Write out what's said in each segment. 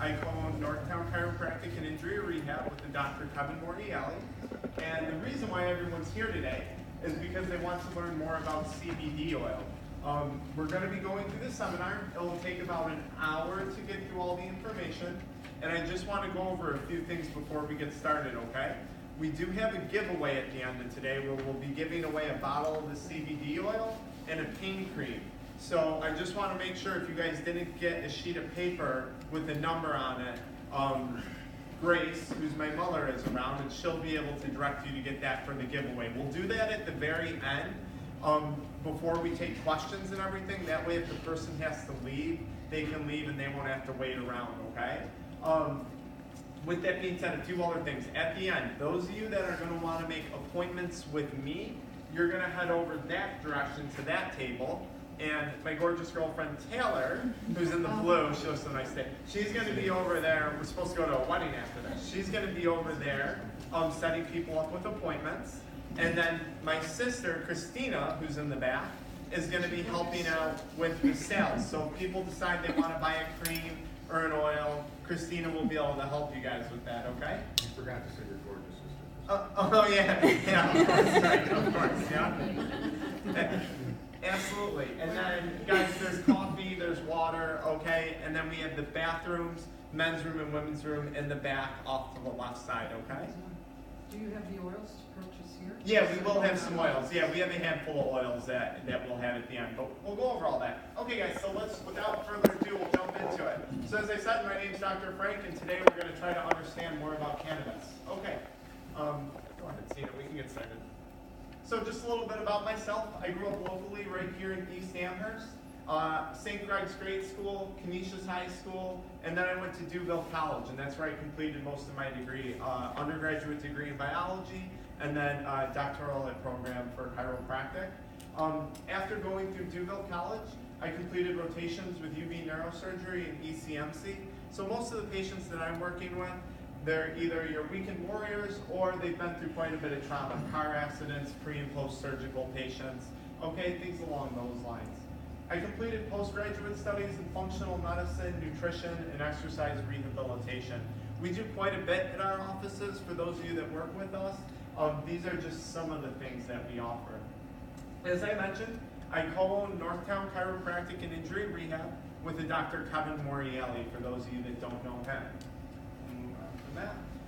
I co-own Northtown Chiropractic and Injury Rehab with the Dr. Kevin Mordielli. And the reason why everyone's here today is because they want to learn more about CBD oil. We're going to be going through this seminar. It will take about an hour to get through all the information. And I just want to go over a few things before we get started, okay? We do have a giveaway at the end of today where we'll be giving away a bottle of the CBD oil and a pain cream. So I just want to make sure if you guys didn't get a sheet of paper with a number on it, Grace, who's my mother, is around and she'll be able to direct you to get that for the giveaway. We'll do that at the very end before we take questions and everything. That way if the person has to leave, they can leave and they won't have to wait around, okay? With that being said, a few other things. At the end, those of you that are going to want to make appointments with me, you're going to head over that direction to that table. And my gorgeous girlfriend Taylor, who's in the blue, she looks so nice today. She's going to be over there. We're supposed to go to a wedding after this. She's going to be over there setting people up with appointments. And then my sister, Christina, who's in the back, is going to be helping out with the sales. So if people decide they want to buy a cream or an oil, Christina will be able to help you guys with that, okay? You forgot to say your gorgeous sister. Oh yeah, of course, right, of course, yeah. Absolutely. And then, guys, there's coffee, there's water, okay? And then we have the bathrooms, men's room and women's room in the back off to the left side, okay? Do you have the oils to purchase here? Yeah, we will have some oils. Yeah, we have a handful of oils that we'll have at the end, but we'll go over all that. Okay, guys, so without further ado, we'll jump into it. So as I said, my name's Dr. Frank, and today we're going to try to understand more about cannabis. Okay, go ahead, Tina, we can get started. So just a little bit about myself. I grew up locally right here in East Amherst. St. Greg's Grade School, Canisius High School, and then I went to Duville College, and that's where I completed most of my degree, undergraduate degree in biology, and then doctoral program for chiropractic. After going through Duville College, I completed rotations with UV neurosurgery and ECMC. So most of the patients that I'm working with, they're either your weekend warriors or they've been through quite a bit of trauma, car accidents, pre and post-surgical patients, okay, things along those lines. I completed postgraduate studies in functional medicine, nutrition, and exercise rehabilitation. We do quite a bit in our offices for those of you that work with us. These are just some of the things that we offer. As I mentioned, I co-own Northtown Chiropractic and Injury Rehab with the Dr. Kevin Mordielli, for those of you that don't know him.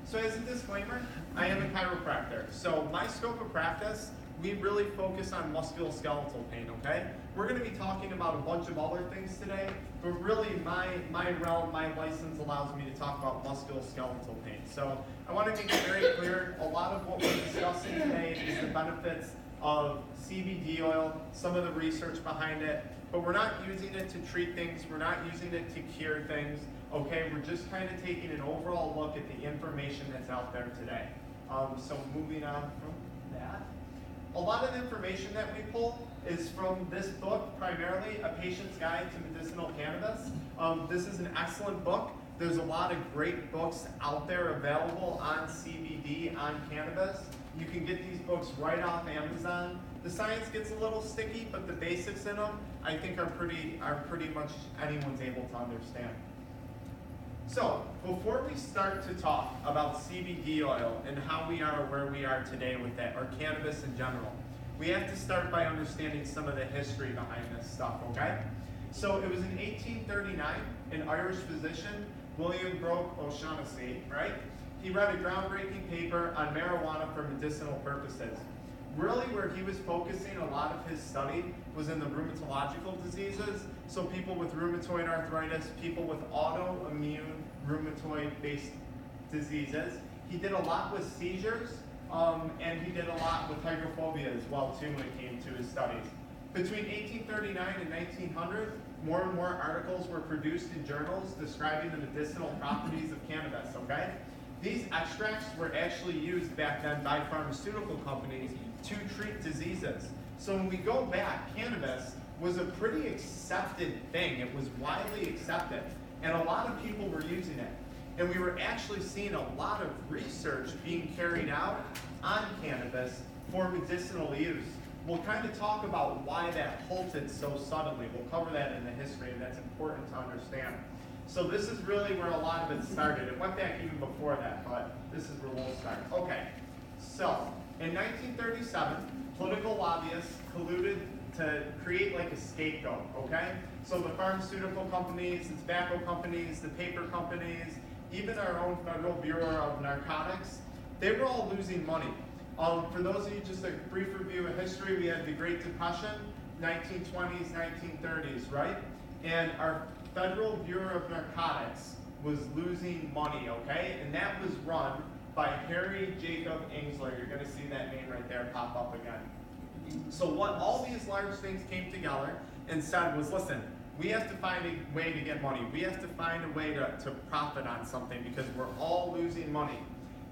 So as a disclaimer, I am a chiropractor. So my scope of practice, we really focus on musculoskeletal pain, okay? We're going to be talking about a bunch of other things today, but really my realm, my license allows me to talk about musculoskeletal pain. So I want to make it very clear, a lot of what we're discussing today is the benefits of CBD oil, some of the research behind it, but we're not using it to treat things, we're not using it to cure things, okay? We're just kind of taking an overall look at the information that's out there today. So moving on from that. A lot of the information that we pull is from this book, primarily, A Patient's Guide to Medicinal Cannabis. This is an excellent book. There's a lot of great books out there available on CBD, on cannabis. You can get these books right off Amazon. The science gets a little sticky, but the basics in them, I think, are pretty much anyone's able to understand. So, before we start to talk about CBD oil and how we are where we are today with that, or cannabis in general, we have to start by understanding some of the history behind this stuff, okay? So, it was in 1839, an Irish physician, William Broke O'Shaughnessy, right? He read a groundbreaking paper on marijuana for medicinal purposes. Really where he was focusing a lot of his study was in the rheumatological diseases. So people with rheumatoid arthritis, people with autoimmune rheumatoid-based diseases. He did a lot with seizures, and he did a lot with hydrophobia as well too when it came to his studies. Between 1839 and 1900, more and more articles were produced in journals describing the medicinal properties of cannabis, okay? These extracts were actually used back then by pharmaceutical companies to treat diseases. So when we go back, cannabis was a pretty accepted thing. It was widely accepted, and a lot of people were using it. And we were actually seeing a lot of research being carried out on cannabis for medicinal use. We'll kind of talk about why that halted so suddenly. We'll cover that in the history, and that's important to understand. So this is really where a lot of it started. It went back even before that, but this is where we'll start. Okay, so in 1937, political lobbyists colluded to create like a scapegoat, okay? So the pharmaceutical companies, the tobacco companies, the paper companies, even our own Federal Bureau of Narcotics, they were all losing money. For those of you, just a brief review of history, we had the Great Depression, 1920s, 1930s, right? And our Federal Bureau of Narcotics was losing money, okay? And that was run by Harry Jacob Ainsler. You're gonna see that name right there pop up again. So what all these large things came together and said was, listen, we have to find a way to get money. We have to find a way to profit on something because we're all losing money.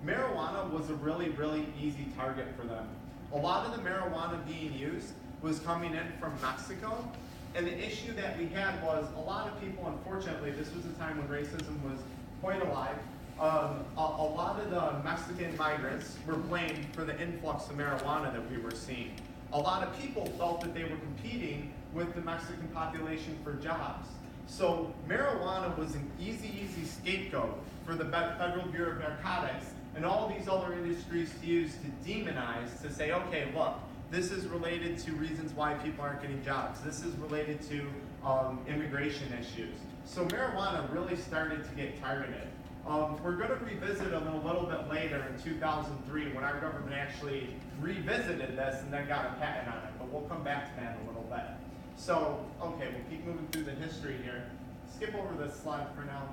Marijuana was a really, really easy target for them. A lot of the marijuana being used was coming in from Mexico, and the issue that we had was a lot of people, unfortunately, this was a time when racism was quite alive. A lot of the Mexican migrants were blamed for the influx of marijuana that we were seeing. A lot of people felt that they were competing with the Mexican population for jobs. So marijuana was an easy scapegoat for the Federal Bureau of Narcotics and all these other industries to use to demonize, to say, okay, look, this is related to reasons why people aren't getting jobs. This is related to immigration issues. So marijuana really started to get targeted. We're going to revisit it a little bit later in 2003 when our government actually revisited this and then got a patent on it, but we'll come back to that in a little bit. So, okay, we'll keep moving through the history here. Skip over this slide for now.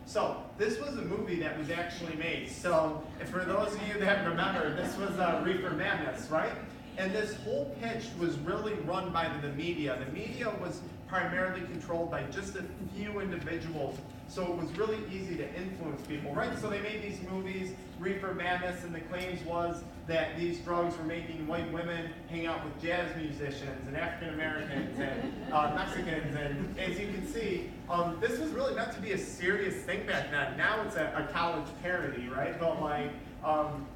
So, this was a movie that was actually made. So, for those of you that remember, this was Reefer Madness, right? And this whole pitch was really run by the media. The media was primarily controlled by just a few individuals, so it was really easy to influence people, right? So they made these movies, Reefer Madness, and the claims was that these drugs were making white women hang out with jazz musicians and African Americans and Mexicans, and as you can see, this was really meant to be a serious thing back then. Now it's a college parody, right? But like,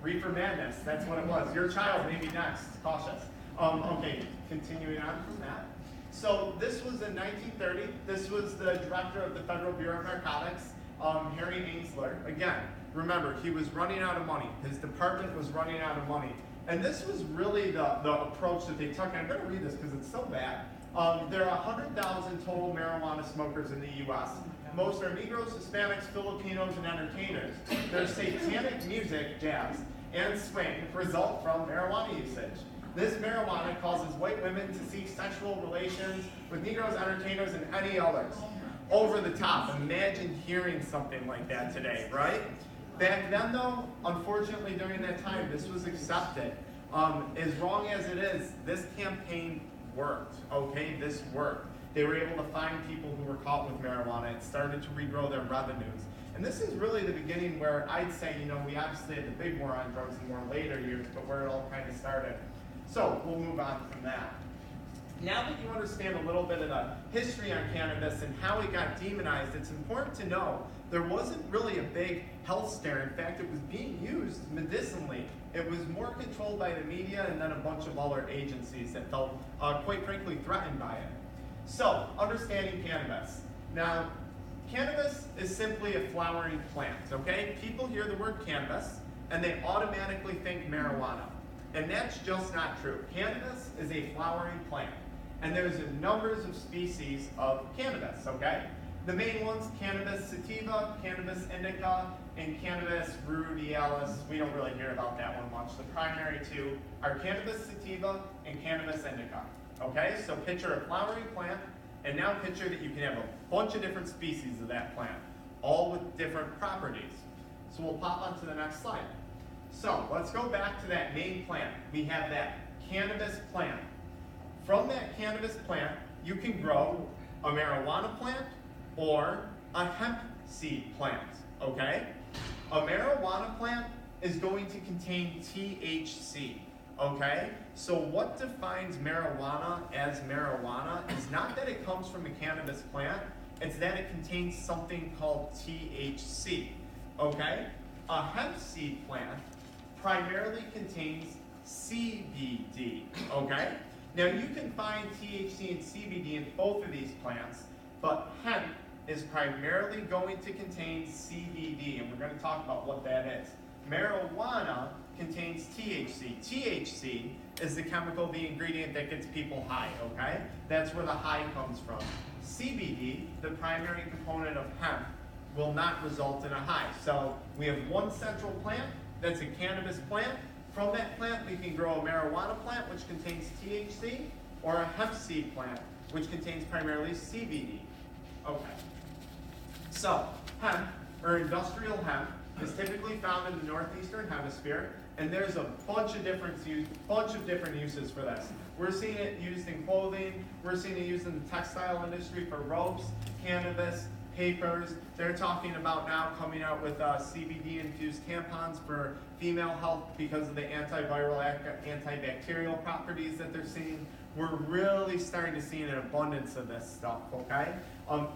Reefer Madness, that's what it was. Your child may be next, cautious. Okay, continuing on from that. So this was in 1930. This was the director of the Federal Bureau of Narcotics, Harry Ainsler. Again, remember, he was running out of money. His department was running out of money. And this was really the approach that they took. And I'm going to read this because it's so bad. There are 100,000 total marijuana smokers in the U.S. Most are Negroes, Hispanics, Filipinos, and entertainers. Their satanic music, jazz, and swing result from marijuana usage. This marijuana causes white women to seek sexual relations with Negroes, entertainers, and any others. Over the top. Imagine hearing something like that today, right? Back then, though, unfortunately, during that time, this was accepted. As wrong as it is, this campaign worked, okay? This worked. They were able to find people who were caught with marijuana. It started to regrow their revenues. And this is really the beginning where I'd say, you know, we obviously had the big war on drugs in more later years, but where it all kind of started. So we'll move on from that. Now that you understand a little bit of the history on cannabis and how it got demonized, it's important to know there wasn't really a big health scare. In fact, it was being used medicinally. It was more controlled by the media and then a bunch of other agencies that felt, quite frankly, threatened by it. So, understanding cannabis. Now, cannabis is simply a flowering plant, okay? People hear the word cannabis and they automatically think marijuana. And that's just not true. Cannabis is a flowering plant. And there's numbers of species of cannabis, okay? The main ones, cannabis sativa, cannabis indica, and cannabis ruderalis. We don't really hear about that one much. The primary two are cannabis sativa and cannabis indica, okay? So picture a flowering plant, and now picture that you can have a bunch of different species of that plant, all with different properties. So we'll pop onto the next slide. So let's go back to that main plant. We have that cannabis plant. From that cannabis plant, you can grow a marijuana plant or a hemp seed plant, okay? A marijuana plant is going to contain THC, okay? So what defines marijuana as marijuana is not that it comes from a cannabis plant, it's that it contains something called THC, okay? A hemp seed plant primarily contains CBD, okay? Now you can find THC and CBD in both of these plants, but hemp is primarily going to contain CBD, and we're going to talk about what that is. Marijuana contains THC. THC is the chemical, the ingredient that gets people high, okay? That's where the high comes from. CBD, the primary component of hemp, will not result in a high. So we have one central plant that's a cannabis plant. From that plant, we can grow a marijuana plant, which contains THC, or a hemp seed plant, which contains primarily CBD. Okay. So, hemp, or industrial hemp, is typically found in the northeastern hemisphere, and there's a bunch of different uses for this. We're seeing it used in clothing, we're seeing it used in the textile industry for ropes, cannabis, papers. They're talking about now coming out with CBD-infused tampons for female health because of the antiviral, antibacterial properties that they're seeing. We're really starting to see an abundance of this stuff, okay?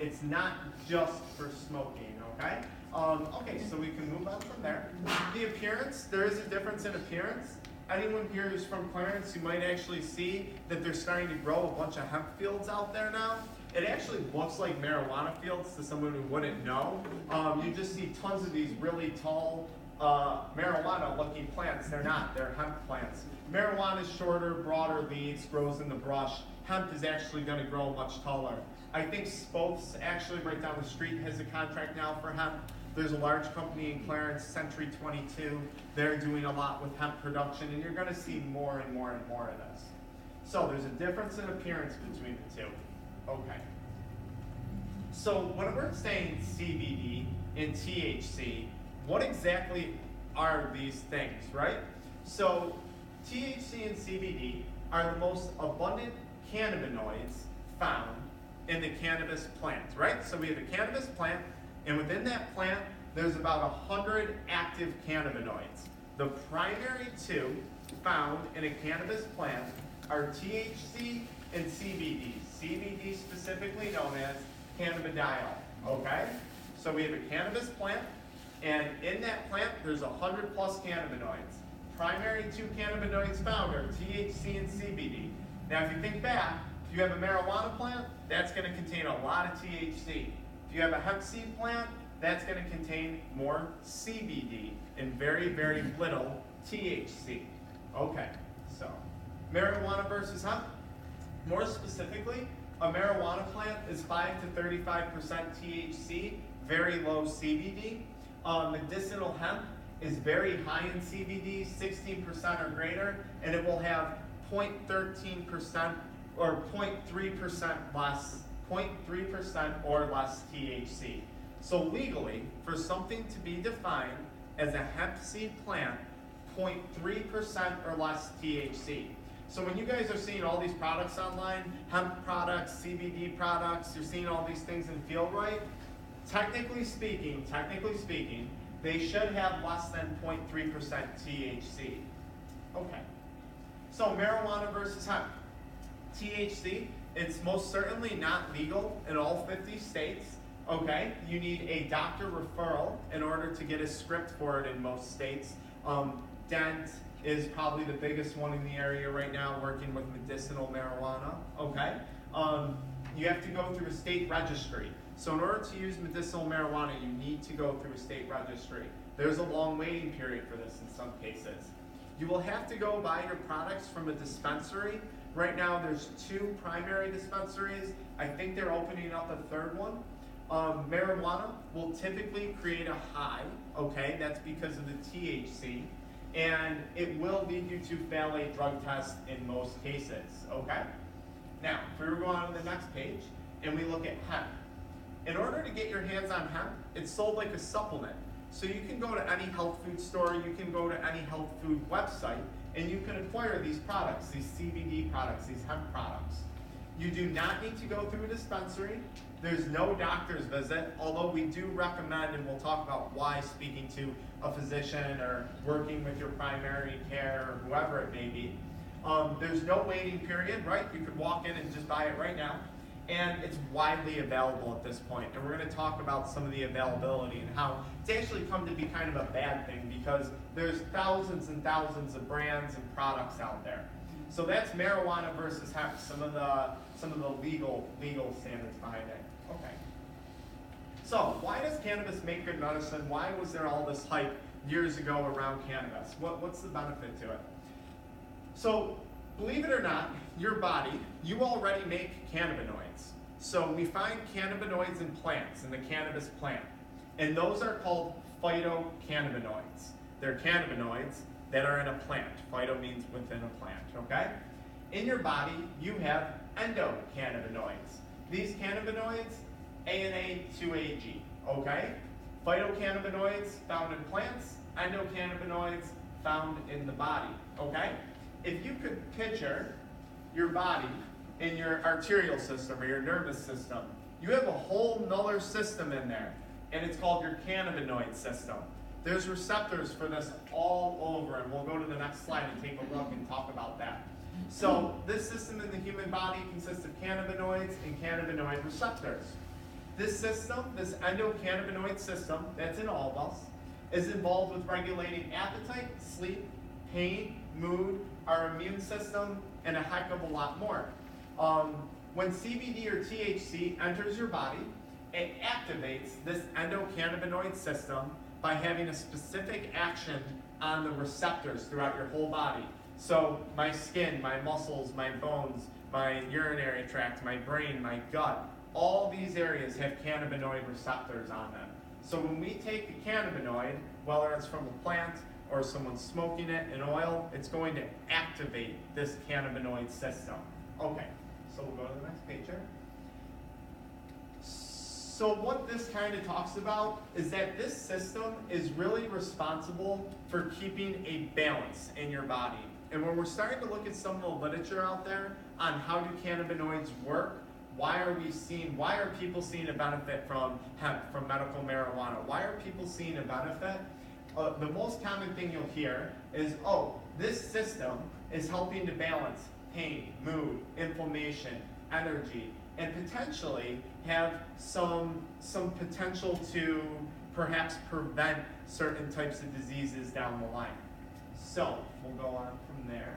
It's not just for smoking, okay? Okay, so we can move on from there. The appearance, there is a difference in appearance. Anyone here who's from Clarence, you might actually see that they're starting to grow a bunch of hemp fields out there now. It actually looks like marijuana fields to someone who wouldn't know. You just see tons of these really tall marijuana-looking plants. They're not, they're hemp plants. Marijuana is shorter, broader leaves, grows in the brush. Hemp is actually going to grow much taller. I think Spokes, actually right down the street, has a contract now for hemp. There's a large company in Clarence, Century 22. They're doing a lot with hemp production, and you're going to see more and more and more of this. So there's a difference in appearance between the two. Okay. So when we're saying CBD and THC, what exactly are these things, right? So THC and CBD are the most abundant cannabinoids found in the cannabis plant, right? So we have a cannabis plant, and within that plant, there's about 100 active cannabinoids. The primary two found in a cannabis plant are THC and CBD. CBD specifically known as cannabidiol, okay? So we have a cannabis plant, and in that plant, there's 100 plus cannabinoids. Primary two cannabinoids found are THC and CBD. Now, if you think back, if you have a marijuana plant, that's going to contain a lot of THC. If you have a hemp seed plant, that's going to contain more CBD and very, very little THC. Okay, so marijuana versus hemp. More specifically, a marijuana plant is 5 to 35% THC, very low CBD. Medicinal hemp is very high in CBD, 16% or greater, and it will have 0.13% or 0.3% less, 0.3% or less THC. So legally, for something to be defined as a hemp seed plant, 0.3% or less THC. So when you guys are seeing all these products online, hemp products, CBD products, you're seeing all these things in field right, technically speaking, they should have less than 0.3% THC. Okay. So marijuana versus hemp. THC, it's most certainly not legal in all 50 states. Okay, you need a doctor referral in order to get a script for it in most states. Dent is probably the biggest one in the area right now working with medicinal marijuana, okay? You have to go through a state registry. So in order to use medicinal marijuana, you need to go through a state registry. There's a long waiting period for this in some cases. You will have to go buy your products from a dispensary. Right now there's 2 primary dispensaries. I think they're opening up a third one. Marijuana will typically create a high, okay? That's because of the THC. And it will lead you to fail a drug test in most cases, okay? Now, if we were going on to the next page, and we look at hemp. In order to get your hands on hemp, it's sold like a supplement. So you can go to any health food store, you can go to any health food website, and you can acquire these products, these CBD products, these hemp products. You do not need to go through a dispensary. There's no doctor's visit, although we do recommend, and we'll talk about why, speaking to a physician or working with your primary care or whoever it may be. There's no waiting period, right? You could walk in and just buy it right now. And it's widely available at this point. And we're going to talk about some of the availability and how it's actually come to be kind of a bad thing because there's thousands and thousands of brands and products out there. So that's marijuana versus hemp, some of the legal standards behind it. Okay. So why does cannabis make good medicine? Why was there all this hype years ago around cannabis? What's the benefit to it? So believe it or not, your body, you already make cannabinoids. So we find cannabinoids in plants, in the cannabis plant. And those are called phytocannabinoids. They're cannabinoids that are in a plant. Phyto means within a plant, okay? In your body, you have endocannabinoids. These cannabinoids, ANA2AG, okay? Phytocannabinoids found in plants, endocannabinoids found in the body, okay? If you could picture your body in your arterial system or your nervous system, you have a whole nother system in there, and it's called your cannabinoid system. There's receptors for this all over, and we'll go to the next slide and take a look and talk about that. So this system in the human body consists of cannabinoids and cannabinoid receptors. This system, this endocannabinoid system that's in all of us, is involved with regulating appetite, sleep, pain, mood, our immune system, and a heck of a lot more. When CBD or THC enters your body, it activates this endocannabinoid system by having a specific action on the receptors throughout your whole body. So my skin, my muscles, my bones, my urinary tract, my brain, my gut, all these areas have cannabinoid receptors on them. So when we take the cannabinoid, whether it's from a plant or someone smoking it in oil, it's going to activate this cannabinoid system. Okay, so we'll go to the next page here. So what this kind of talks about is that this system is really responsible for keeping a balance in your body. And when we're starting to look at some of the literature out there on how do cannabinoids work, why are people seeing a benefit from hemp, from medical marijuana? Why are people seeing a benefit? The most common thing you'll hear is, oh, this system is helping to balance pain, mood, inflammation, energy, and potentially have some potential to perhaps prevent certain types of diseases down the line. So we'll go on from there.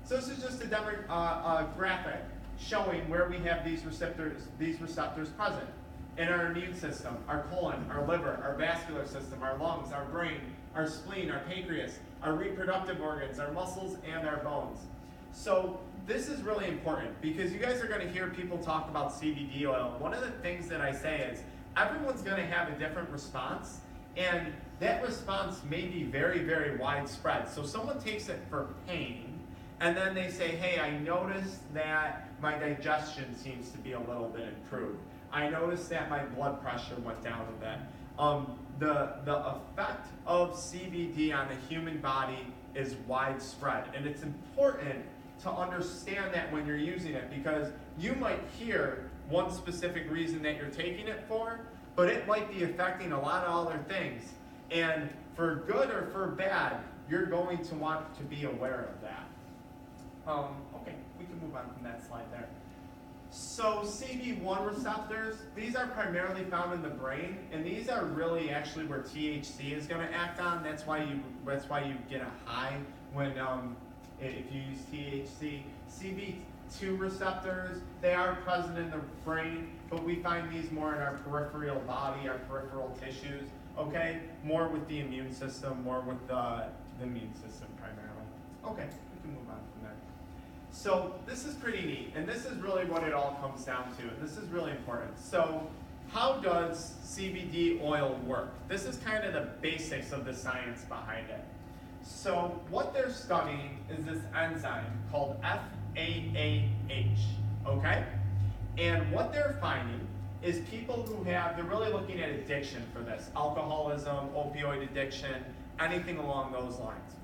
So this is just a graphic showing where we have these receptors present in our immune system, our colon, our liver, our vascular system, our lungs, our brain, our spleen, our pancreas, our reproductive organs, our muscles, and our bones. So this is really important because you guys are going to hear people talk about CBD oil. One of the things that I say is everyone's going to have a different response, and that response may be very, very widespread. So someone takes it for pain, and then they say, hey, I noticed that my digestion seems to be a little bit improved. I noticed that my blood pressure went down a bit. The effect of CBD on the human body is widespread, and it's important to understand that when you're using it, because you might hear one specific reason that you're taking it for, but it might be affecting a lot of other things. And for good or for bad, you're going to want to be aware of that. Okay, we can move on from that slide there. So CB1 receptors, these are primarily found in the brain, and these are really actually where THC is going to act on. That's why you get a high when if you use THC. CB2 receptors, they are present in the brain, but we find these more in our peripheral body, our peripheral tissues, okay? More with the immune system, more with the immune system primarily. Okay, we can move on from there. So this is pretty neat, and this is really what it all comes down to, and this is really important. So how does CBD oil work? This is kind of the basics of the science behind it. So what they're studying is this enzyme called FAAH, okay? And what they're finding is people who they're really looking at addiction for this, alcoholism, opioid addiction, anything along those lines.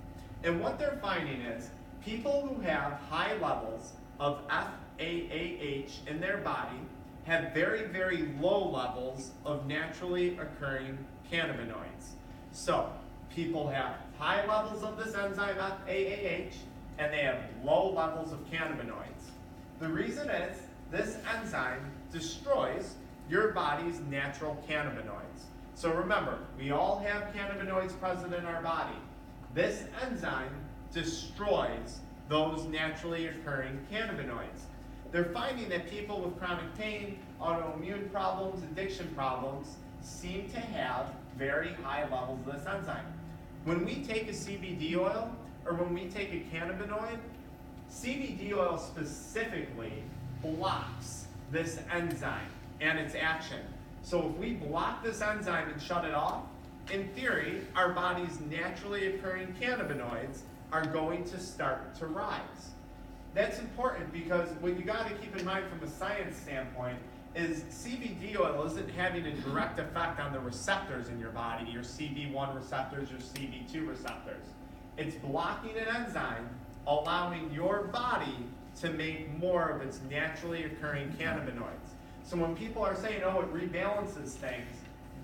And what they're finding is people who have high levels of FAAH in their body have very, very low levels of naturally occurring cannabinoids. So people have high levels of this enzyme FAAH, and they have low levels of cannabinoids. The reason is this enzyme destroys your body's natural cannabinoids. So remember, we all have cannabinoids present in our body. This enzyme destroys those naturally occurring cannabinoids. They're finding that people with chronic pain, autoimmune problems, addiction problems, seem to have very high levels of this enzyme. When we take a CBD oil, or when we take a cannabinoid, CBD oil specifically blocks this enzyme and its action. So if we block this enzyme and shut it off, in theory, our body's naturally occurring cannabinoids are going to start to rise. That's important because what you got to keep in mind from a science standpoint is CBD oil isn't having a direct effect on the receptors in your body, your CB1 receptors, your CB2 receptors. It's blocking an enzyme, allowing your body to make more of its naturally occurring cannabinoids. So when people are saying, oh, it rebalances things,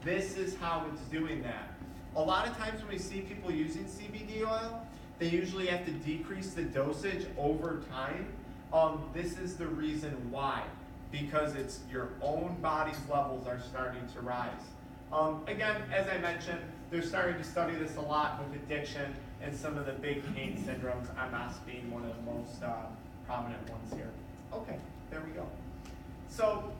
this is how it's doing that. A lot of times when we see people using CBD oil, they usually have to decrease the dosage over time. This is the reason why, because it's your own body's levels are starting to rise. Again, as I mentioned, they're starting to study this a lot with addiction and some of the big pain syndromes, MS being one of the most prominent ones here. Okay, there we go. So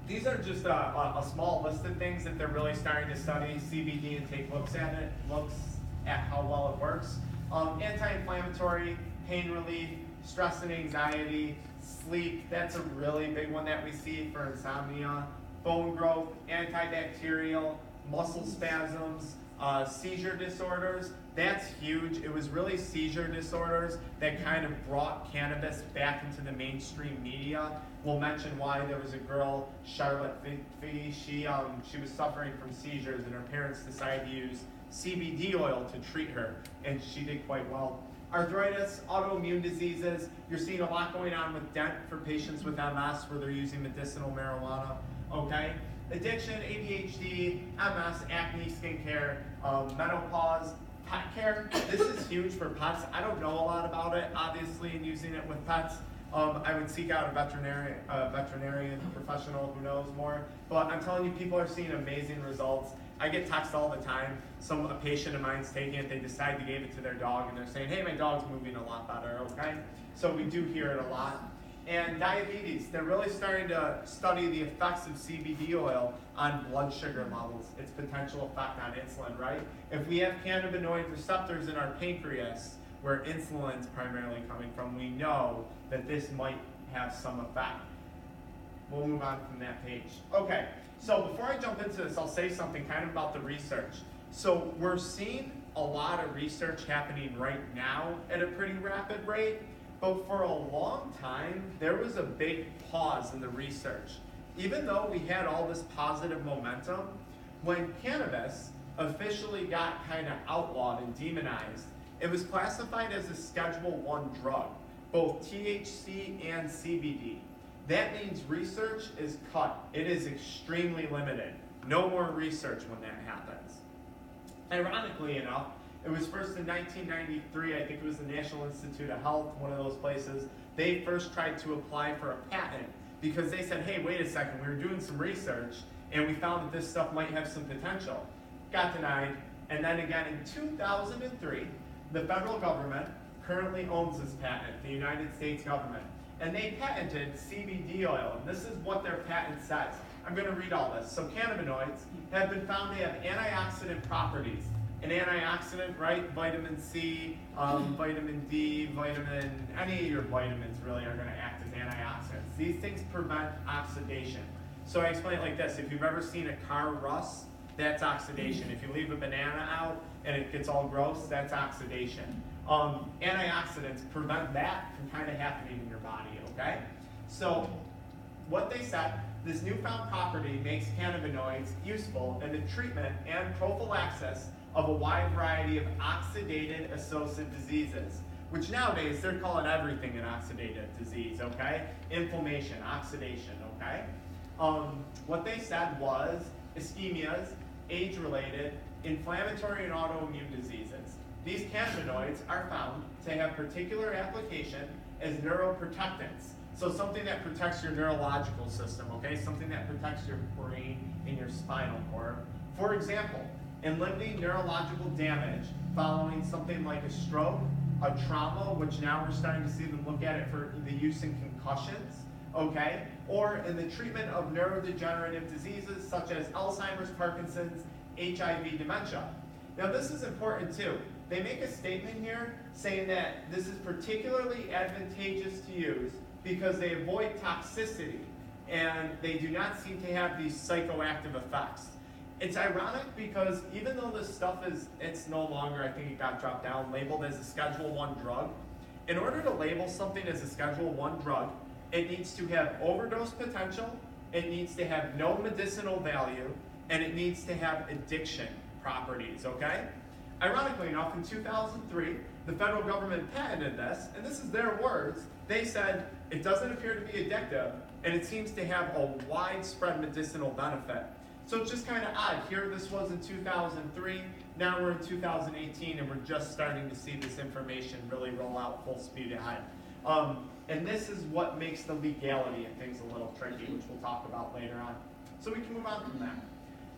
these are just a small list of things that they're really starting to study CBD and take looks at how well it works. Anti-inflammatory, pain relief, stress and anxiety, sleep, that's a really big one that we see for insomnia, bone growth, antibacterial, muscle spasms, seizure disorders, that's huge. It was really seizure disorders that kind of brought cannabis back into the mainstream media. We'll mention why. There was a girl, Charlotte Fee, she was suffering from seizures and her parents decided to use CBD oil to treat her, and she did quite well. Arthritis, autoimmune diseases, you're seeing a lot going on with DENT for patients with MS where they're using medicinal marijuana, okay? Addiction, ADHD, MS, acne, skincare, menopause, pet care. This is huge for pets. I don't know a lot about it, obviously, in using it with pets. I would seek out a veterinarian professional who knows more. But I'm telling you, people are seeing amazing results. I get texts all the time. A patient of mine's taking it, they decide to give it to their dog, and they're saying, hey, my dog's moving a lot better, okay? So we do hear it a lot. And diabetes, they're really starting to study the effects of CBD oil on blood sugar levels, its potential effect on insulin, right? If we have cannabinoid receptors in our pancreas, where insulin's primarily coming from, we know that this might have some effect. We'll move on from that page. Okay, so before I jump into this, I'll say something kind of about the research. So we're seeing a lot of research happening right now at a pretty rapid rate, but for a long time, there was a big pause in the research. Even though we had all this positive momentum, when cannabis officially got kind of outlawed and demonized, it was classified as a Schedule I drug, both THC and CBD. That means research is cut. It is extremely limited. No more research when that happens. Ironically enough, it was first in 1993, I think it was the National Institute of Health, one of those places. They first tried to apply for a patent because they said, hey, wait a second, we were doing some research and we found that this stuff might have some potential. Got denied. And then again in 2003, the federal government currently owns this patent, the United States government. And they patented CBD oil, and this is what their patent says. I'm going to read all this. So cannabinoids have been found to have antioxidant properties. An antioxidant, right? Vitamin C, vitamin D, any of your vitamins really are going to act as antioxidants. These things prevent oxidation. So I explain it like this. If you've ever seen a car rust, that's oxidation. If you leave a banana out and it gets all gross, that's oxidation. Antioxidants prevent that from kind of happening in your body, okay? So what they said, this newfound property makes cannabinoids useful in the treatment and prophylaxis of a wide variety of oxidative associated diseases, which nowadays they're calling everything an oxidative disease, okay? Inflammation, oxidation, okay? What they said was ischemias, age-related, inflammatory and autoimmune diseases. These cannabinoids are found to have particular application as neuroprotectants. So something that protects your neurological system, okay? Something that protects your brain and your spinal cord. For example, in limiting neurological damage following something like a stroke, a trauma, which now we're starting to see them look at it for the use in concussions, okay? or in the treatment of neurodegenerative diseases such as Alzheimer's, Parkinson's, HIV, dementia. Now this is important too. They make a statement here saying that this is particularly advantageous to use because they avoid toxicity and they do not seem to have these psychoactive effects. It's ironic because even though this stuff it's no longer, I think it got dropped down, labeled as a Schedule 1 drug, in order to label something as a Schedule 1 drug, it needs to have overdose potential, it needs to have no medicinal value, and it needs to have addiction properties, okay? Ironically enough, in 2003, the federal government patented this, and this is their words. They said, it doesn't appear to be addictive, and it seems to have a widespread medicinal benefit. So it's just kind of odd. Here this was in 2003, now we're in 2018, and we're just starting to see this information really roll out full speed ahead. And this is what makes the legality of things a little tricky, which we'll talk about later on. So we can move on from that.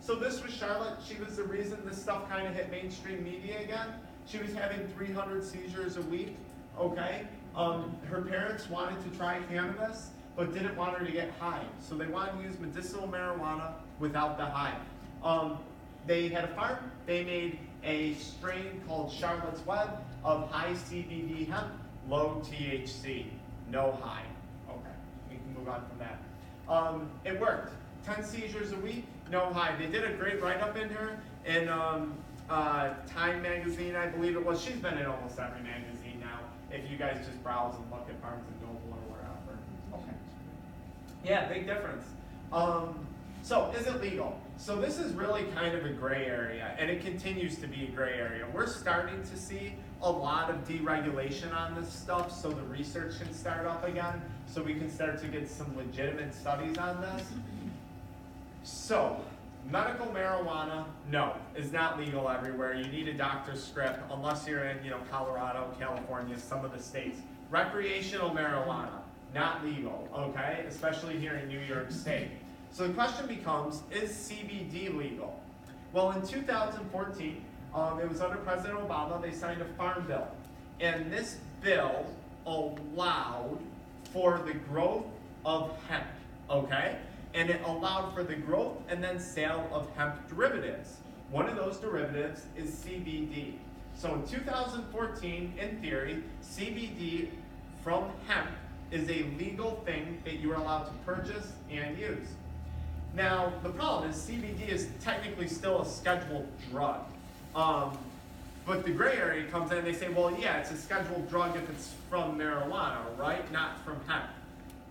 So this was Charlotte. She was the reason this stuff kind of hit mainstream media again. She was having 300 seizures a week, okay? Her parents wanted to try cannabis, but didn't want her to get high. So they wanted to use medicinal marijuana without the high. They had a farm. They made a strain called Charlotte's Web of high CBD hemp, low THC, no high. Okay, we can move on from that. It worked. 10 seizures a week, no high. They did a great write-up in her in Time magazine, I believe it was. She's been in almost every magazine now. If you guys just browse and look at Barnes and Noble or wherever. Okay. Yeah, big difference. So is it legal? So this is really kind of a gray area, and it continues to be a gray area. We're starting to see a lot of deregulation on this stuff, so the research can start up again, so we can start to get some legitimate studies on this. So, medical marijuana, no, is not legal everywhere. You need a doctor's script, unless you're in, Colorado, California, some of the states. Recreational marijuana, not legal, okay? Especially here in New York State. So the question becomes, is CBD legal? Well, in 2014, it was under President Obama, they signed a farm bill. And this bill allowed for the growth of hemp, okay? And it allowed for the growth and then sale of hemp derivatives. One of those derivatives is CBD. So in 2014, in theory, CBD from hemp is a legal thing that you are allowed to purchase and use. Now, the problem is CBD is technically still a scheduled drug. But the gray area comes in and they say, well, yeah, it's a scheduled drug if it's from marijuana, right? Not from hemp.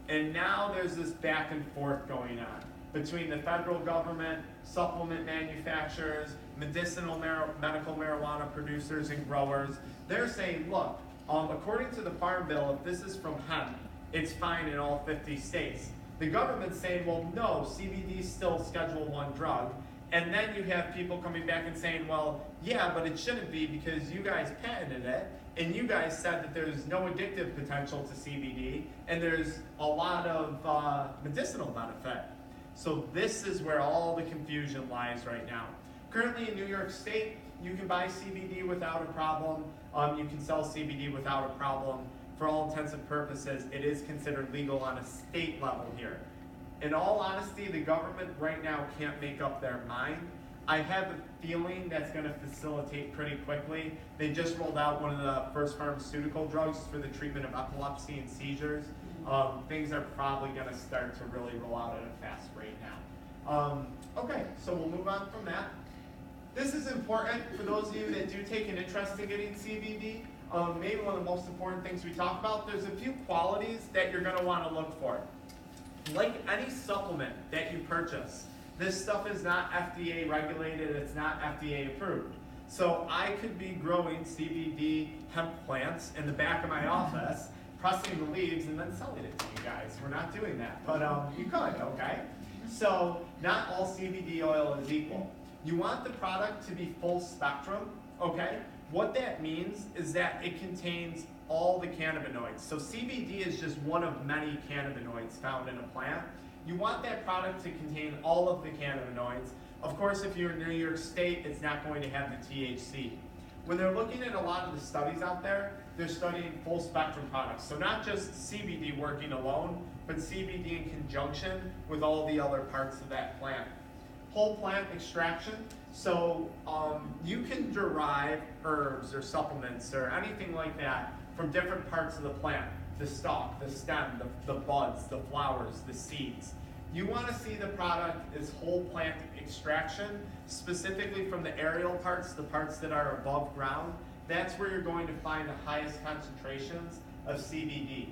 And now there's this back and forth going on between the federal government, supplement manufacturers, medical marijuana producers and growers. They're saying, look, according to the Farm Bill, if this is from hemp, it's fine in all 50 states. The government's saying, well, no, CBD is still Schedule 1 drug. And then you have people coming back and saying, well, yeah, but it shouldn't be because you guys patented it, and you guys said that there's no addictive potential to CBD, and there's a lot of medicinal benefit. So this is where all the confusion lies right now. Currently in New York State, you can buy CBD without a problem. You can sell CBD without a problem. For all intents and purposes, it is considered legal on a state level here. In all honesty, the government right now can't make up their mind. I have a feeling that's going to facilitate pretty quickly. They just rolled out one of the first pharmaceutical drugs for the treatment of epilepsy and seizures. Things are probably going to start to really roll out at a fast rate now. Okay, so we'll move on from that. This is important for those of you that do take an interest in getting CBD. Maybe one of the most important things we talk about, there's a few qualities that you're going to want to look for. Like any supplement that you purchase, this stuff is not FDA regulated, it's not FDA approved. So I could be growing CBD hemp plants in the back of my office, pressing the leaves and then selling it to you guys. We're not doing that, but you could, okay? So not all CBD oil is equal. You want the product to be full spectrum, okay? What that means is that it contains all the cannabinoids. So CBD is just one of many cannabinoids found in a plant. You want that product to contain all of the cannabinoids. Of course, if you're in New York State, it's not going to have the THC. When they're looking at a lot of the studies out there, they're studying full spectrum products. So not just CBD working alone, but CBD in conjunction with all the other parts of that plant. Whole plant extraction, so you can derive herbs or supplements or anything like that from different parts of the plant. The stalk, the stem, the buds, the flowers, the seeds. You want to see the product as whole plant extraction, specifically from the aerial parts, the parts that are above ground. That's where you're going to find the highest concentrations of CBD.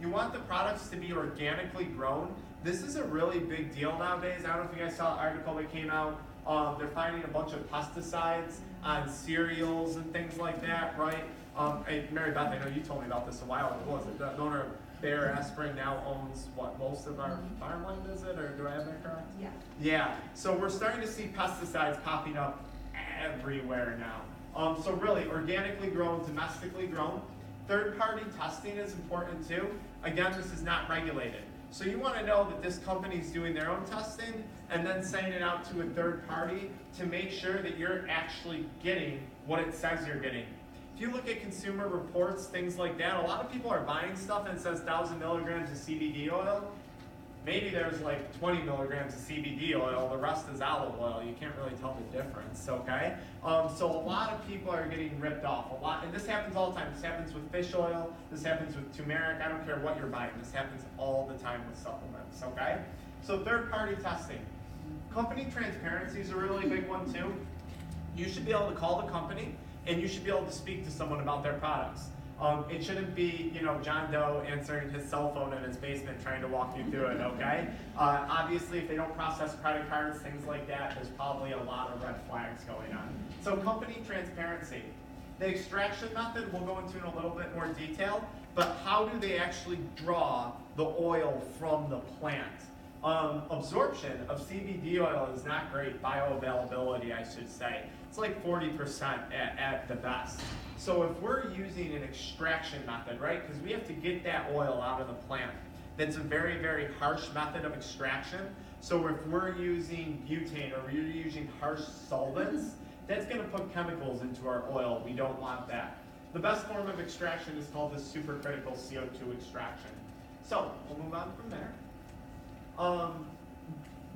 You want the products to be organically grown. This is a really big deal nowadays. I don't know if you guys saw the article that came out. They're finding a bunch of pesticides on cereals and things like that, right? Hey, Mary Beth, I know you told me about this a while ago. What was it? The owner of Bear Aspirin now owns what, most of our farmland, is it? Or do I have that correct? Yeah. Yeah. So we're starting to see pesticides popping up everywhere now. So really, organically grown, domestically grown. Third-party testing is important too. Again, this is not regulated. So you want to know that this company is doing their own testing and then sending it out to a third party to make sure that you're actually getting what it says you're getting. If you look at consumer reports, things like that, a lot of people are buying stuff and it says 1,000 milligrams of CBD oil. Maybe there's like 20 milligrams of CBD oil, the rest is olive oil. You can't really tell the difference, okay? So a lot of people are getting ripped off, and this happens all the time. This happens with fish oil, this happens with turmeric, I don't care what you're buying, this happens all the time with supplements, okay? So third-party testing. Company transparency is a really big one too. You should be able to call the company and you should be able to speak to someone about their products. It shouldn't be, John Doe answering his cell phone in his basement trying to walk you through it, okay? Obviously, if they don't process credit cards, things like that, there's probably a lot of red flags going on. So company transparency. The extraction method we'll go into in a little bit more detail, but how do they actually draw the oil from the plant? Absorption of CBD oil is not great, bioavailability I should say. It's like 40% at the best. So if we're using an extraction method, right, because we have to get that oil out of the plant, that's a very, very harsh method of extraction. So if we're using butane or we're using harsh solvents, that's going to put chemicals into our oil. We don't want that. The best form of extraction is called the supercritical CO2 extraction. So we'll move on from there.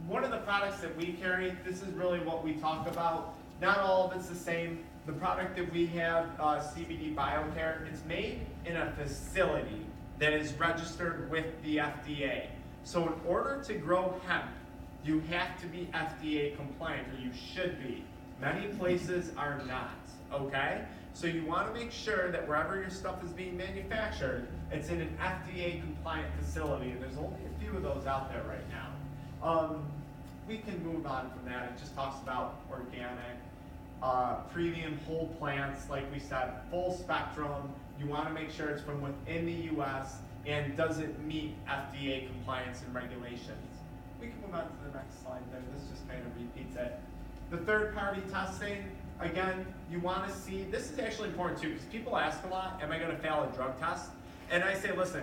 One of the products that we carry, this is really what we talk about. Not all of it's the same. The product that we have, CBD BioCare, it's made in a facility that is registered with the FDA. So in order to grow hemp, you have to be FDA compliant, or you should be. Many places are not, okay? So you want to make sure that wherever your stuff is being manufactured, it's in an FDA compliant facility, and there's only a few of those out there right now. We can move on from that. It just talks about organic, premium whole plants, like we said, full spectrum. You want to make sure it's from within the US and does it meet FDA compliance and regulations. We can move on to the next slide there. This just kind of repeats it. The third party testing, again, you want to see, this is actually important too, because people ask a lot, am I going to fail a drug test? And I say, listen,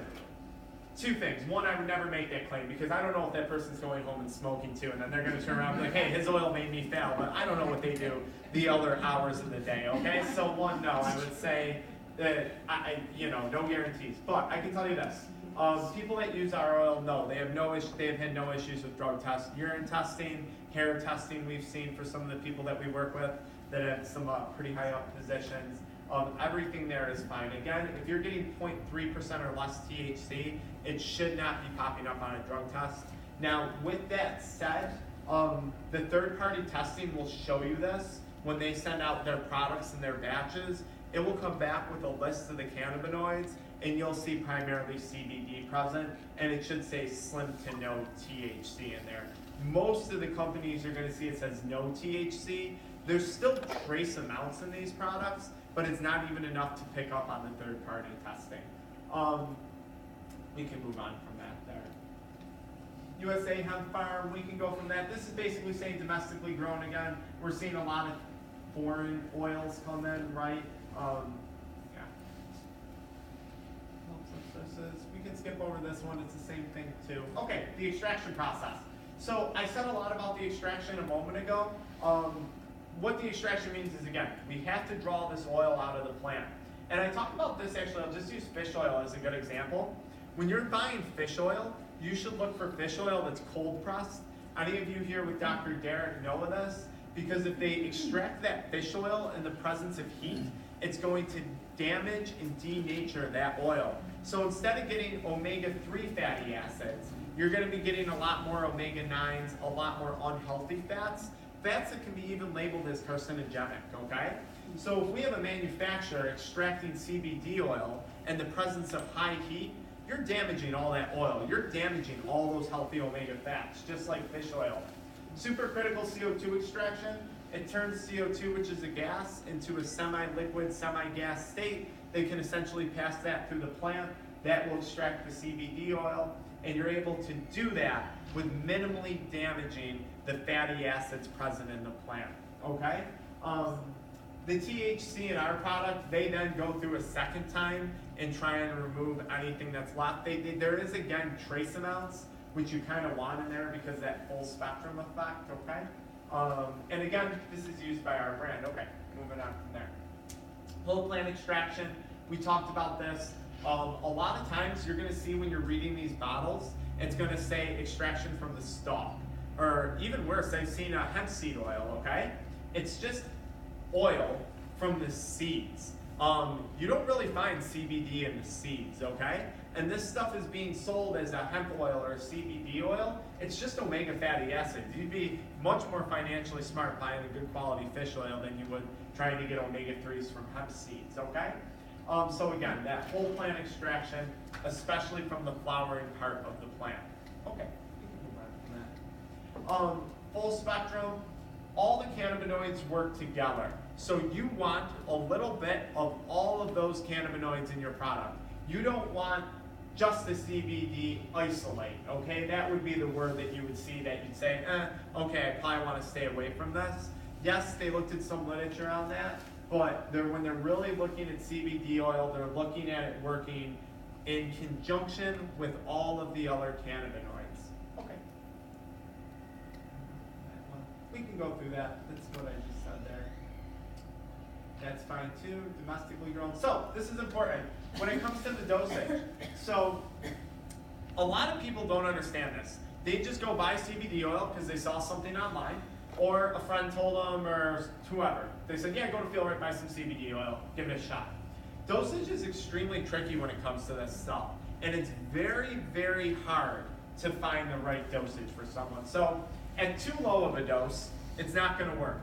two things. One, I would never make that claim because I don't know if that person's going home and smoking too, and then they're going to turn around and be like, hey, his oil made me fail, but I don't know what they do the other hours of the day, okay? So one, no, I would say that, no guarantees. But I can tell you this. People that use our oil, no, they have had no issues with drug tests. Urine testing, hair testing we've seen for some of the people that we work with that have some pretty high up positions. Everything there is fine. Again, if you're getting 0.3% or less THC, it should not be popping up on a drug test. Now, with that said, the third-party testing will show you this when they send out their products and their batches. It will come back with a list of the cannabinoids, and you'll see primarily CBD present, and it should say slim to no THC in there. Most of the companies you're going to see it says no THC. There's still trace amounts in these products, but it's not even enough to pick up on the third-party testing. We can move on from that there. USA Hemp Farm, we can go from that. This is basically saying domestically grown again. We're seeing a lot of foreign oils come in, right? Yeah. We can skip over this one, it's the same thing too. Okay, the extraction process. So I said a lot about the extraction a moment ago. What the extraction means is, again, we have to draw this oil out of the plant. And I talked about this actually, I'll just use fish oil as a good example. When you're buying fish oil, you should look for fish oil that's cold pressed. Any of you here with Dr. Derek know of this? Because if they extract that fish oil in the presence of heat, it's going to damage and denature that oil. So instead of getting omega-3 fatty acids, you're going to be getting a lot more omega-9s, a lot more unhealthy fats, fats that can be even labeled as carcinogenic, okay? So if we have a manufacturer extracting CBD oil in the presence of high heat, you're damaging all that oil. You're damaging all those healthy omega fats, just like fish oil. Supercritical CO2 extraction, it turns CO2, which is a gas, into a semi-liquid, semi-gas state. They can essentially pass that through the plant. That will extract the CBD oil, and you're able to do that with minimally damaging the fatty acids present in the plant, okay? The THC in our product, they then go through a second time and try and remove anything that's left. There is, again, trace amounts, which you kind of want in there because that full spectrum effect, okay? And again, this is used by our brand. Okay, moving on from there. Whole plant extraction, we talked about this. A lot of times you're gonna see when you're reading these bottles, it's gonna say extraction from the stalk. Or even worse, I've seen a hemp seed oil, okay? It's just oil from the seeds. You don't really find CBD in the seeds, okay? And this stuff is being sold as a hemp oil or a CBD oil. It's just omega fatty acids. You'd be much more financially smart buying a good quality fish oil than you would trying to get omega-3s from hemp seeds, okay? So again, that whole plant extraction, especially from the flowering part of the plant. Okay, we can move on from that. Full spectrum, all the cannabinoids work together. So you want a little bit of all of those cannabinoids in your product. You don't want just the CBD isolate, okay? That would be the word that you would see that you'd say, okay, I probably want to stay away from this. Yes, they looked at some literature on that, but when they're really looking at CBD oil, they're looking at it working in conjunction with all of the other cannabinoids. Okay. We can go through that. That's what I just said there. That's fine too, domestically grown. So, this is important when it comes to the dosage. So, a lot of people don't understand this. They just go buy CBD oil because they saw something online, or a friend told them, or whoever. They said, yeah, go to Feel Right, buy some CBD oil, give it a shot. Dosage is extremely tricky when it comes to this stuff. And it's very, very hard to find the right dosage for someone. So, at too low of a dose, it's not gonna work.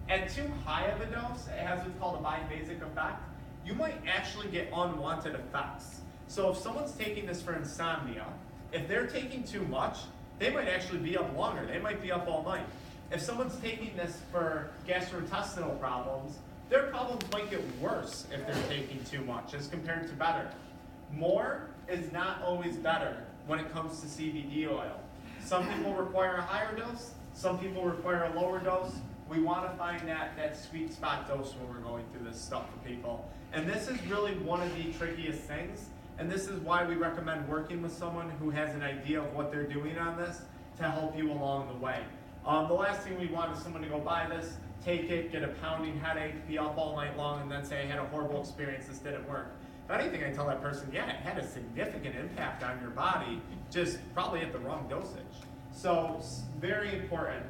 At too high of a dose, it has what's called a biphasic effect. You might actually get unwanted effects. So if someone's taking this for insomnia, if they're taking too much, they might actually be up longer. They might be up all night. If someone's taking this for gastrointestinal problems, their problems might get worse if they're taking too much as compared to better. More is not always better when it comes to CBD oil. Some people require a higher dose, some people require a lower dose. We want to find that sweet spot dose when we're going through this stuff for people. And this is really one of the trickiest things, and this is why we recommend working with someone who has an idea of what they're doing on this to help you along the way. The last thing we want is someone to go buy this, take it, get a pounding headache, be up all night long, and then say, I had a horrible experience, this didn't work. If anything, I tell that person, yeah, it had a significant impact on your body, just probably at the wrong dosage. So, very important.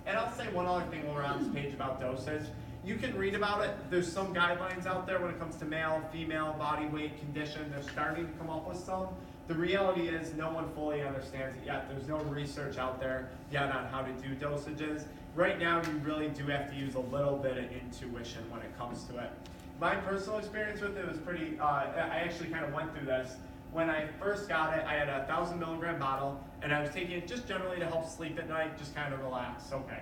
And I'll say one other thing while we're on this page about dosage. You can read about it. There's some guidelines out there when it comes to male, female, body weight, condition. They're starting to come up with some. The reality is no one fully understands it yet. There's no research out there yet on how to do dosages. Right now, you really do have to use a little bit of intuition when it comes to it. My personal experience with it was pretty, I actually kind of went through this. When I first got it, I had a 1,000 milligram bottle, and I was taking it just generally to help sleep at night, just kind of relax, okay.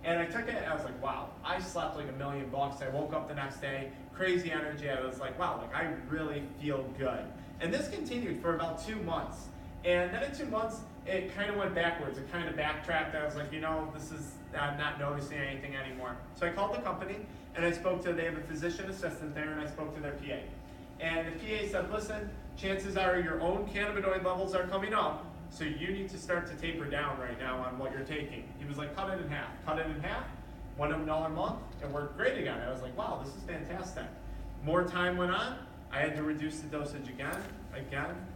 And I took it, and I was like, wow, I slept like $1,000,000. I woke up the next day, crazy energy. I was like, wow, like I really feel good. And this continued for about 2 months. And then in 2 months, it kind of went backwards. It kind of backtracked. I was like, you know, I'm not noticing anything anymore. So I called the company, and I spoke to, they have a physician assistant there, and I spoke to their PA. And the PA said, listen, chances are your own cannabinoid levels are coming up, so you need to start to taper down right now on what you're taking. He was like, cut it in half. Cut it in half, $1 a month, it worked great again. I was like, wow, this is fantastic. More time went on, I had to reduce the dosage again,